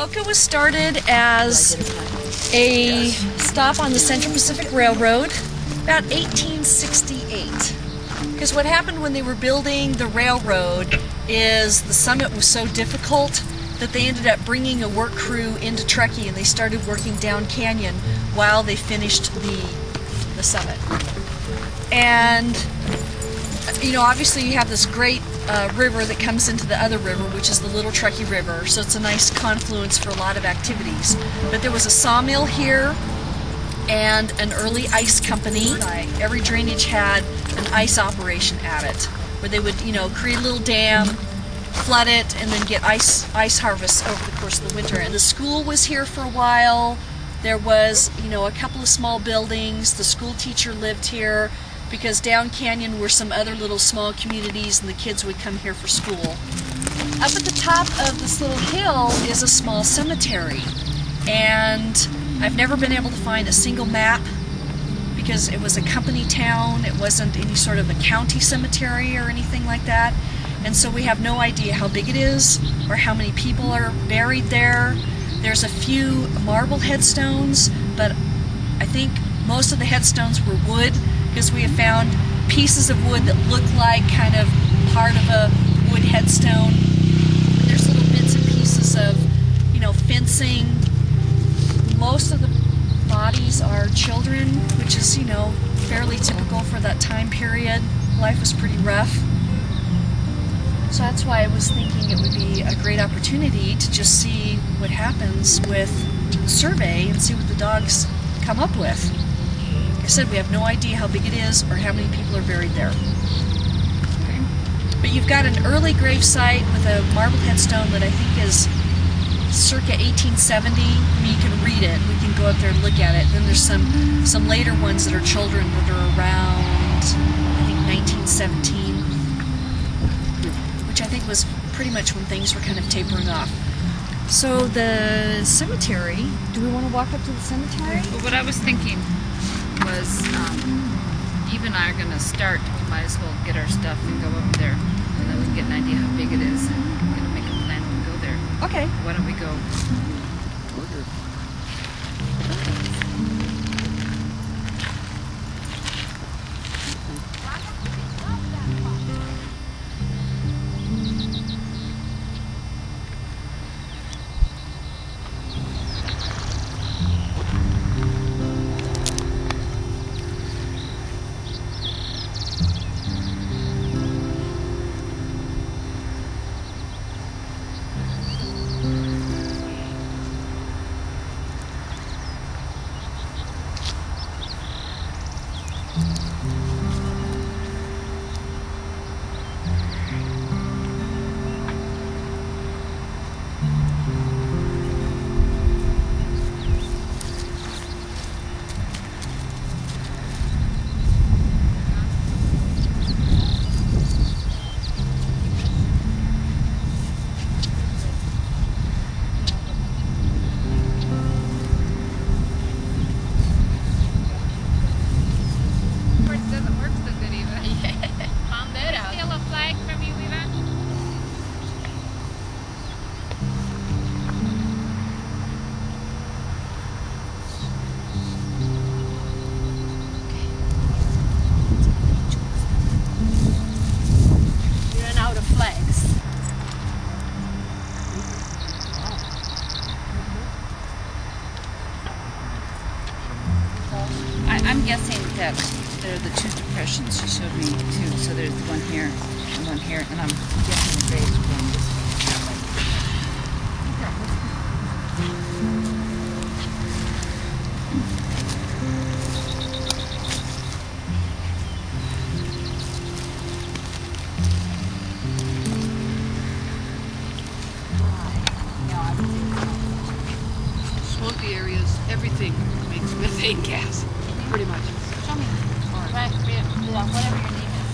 Boca was started as a stop on the Central Pacific Railroad about 1868. Because what happened when they were building the railroad is the summit was so difficult that they ended up bringing a work crew into Truckee, and they started working down canyon while they finished the summit. And you know, obviously you have this great river that comes into the other river, which is the Little Truckee River, so it's a nice confluence for a lot of activities. But there was a sawmill here and an early ice company. Every drainage had an ice operation at it, where they would, you know, create a little dam, flood it, and then get ice harvests over the course of the winter. And the school was here for a while. There was, you know, a couple of small buildings. The school teacher lived here, because down canyon were some other little small communities, and the kids would come here for school. Up at the top of this little hill is a small cemetery, and I've never been able to find a single map because it was a company town. It wasn't any sort of a county cemetery or anything like that, and so we have no idea how big it is or how many people are buried there. There's a few marble headstones, but I think most of the headstones were wood, because we have found pieces of wood that look like kind of part of a wood headstone. And there's little bits and pieces of, you know, fencing. Most of the bodies are children, which is, you know, fairly typical for that time period. Life was pretty rough. So that's why I was thinking it would be a great opportunity to just see what happens with the survey and see what the dogs come up with. I said we have no idea how big it is or how many people are buried there. Okay. But you've got an early grave site with a marble headstone that I think is circa 1870. I mean, you can read it. We can go up there and look at it. Then there's some later ones that are children that are around, I think, 1917, which I think was pretty much when things were kind of tapering off. So the cemetery, do we want to walk up to the cemetery? Well, what I was thinking was, Eve and I are going to start. We might as well get our stuff and go up there, and then we can get an idea how big it is, and we're going to make a plan to go there. Okay. Why don't we go? I'm guessing that there are the two depressions she showed me too. So there's one here and one here, and I'm guessing the graves are going this way. Swampy areas, everything makes methane gas, pretty much. Show me. Right, yeah, whatever your name is.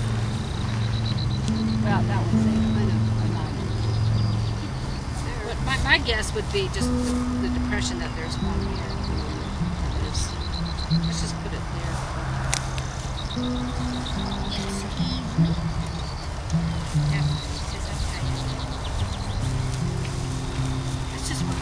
Well, that one's safe. I know. But my guess would be just the depression that there's one here. Let's just put it there. Yeah, it's just okay. It's just one.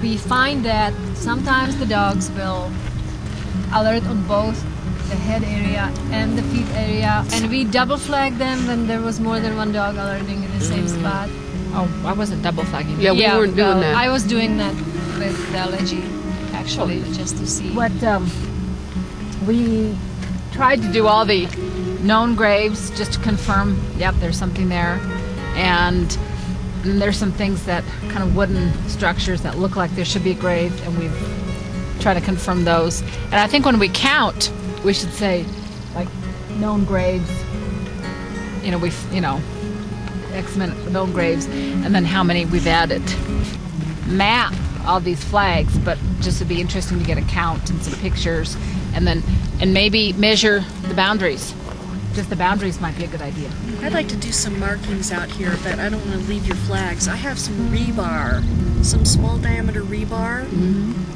We find that sometimes the dogs will alert on both the head area and the feet area, and we double flag them when there was more than one dog alerting in the same spot. Oh, I wasn't double flagging. Yeah, we weren't doing well, that. I was doing that with the LG, actually, just to see. What we tried to do all the known graves just to confirm, yep, there's something there, and there's some things that kind of wooden structures that look like there should be a grave, and we've tried to confirm those. And I think when we count, we should say like known graves. X amount of known graves, and then how many we've added. Map all these flags, but just would be interesting to get a count and some pictures, and maybe measure the boundaries. Just the boundaries might be a good idea. I'd like to do some markings out here, but I don't want to leave your flags. I have some rebar, some small diameter rebar,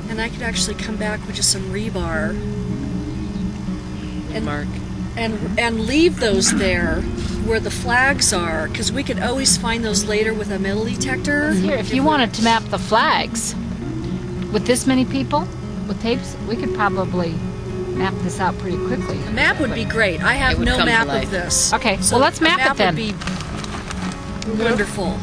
and I could actually come back with just some rebar and Mark. and leave those there where the flags are, because we could always find those later with a metal detector. Here, if you wanted to map the flags with this many people with tapes, we could probably map this out pretty quickly. A map would be great. I have would no come to map life. of this. Okay, So well, let's map a it then. would be wonderful.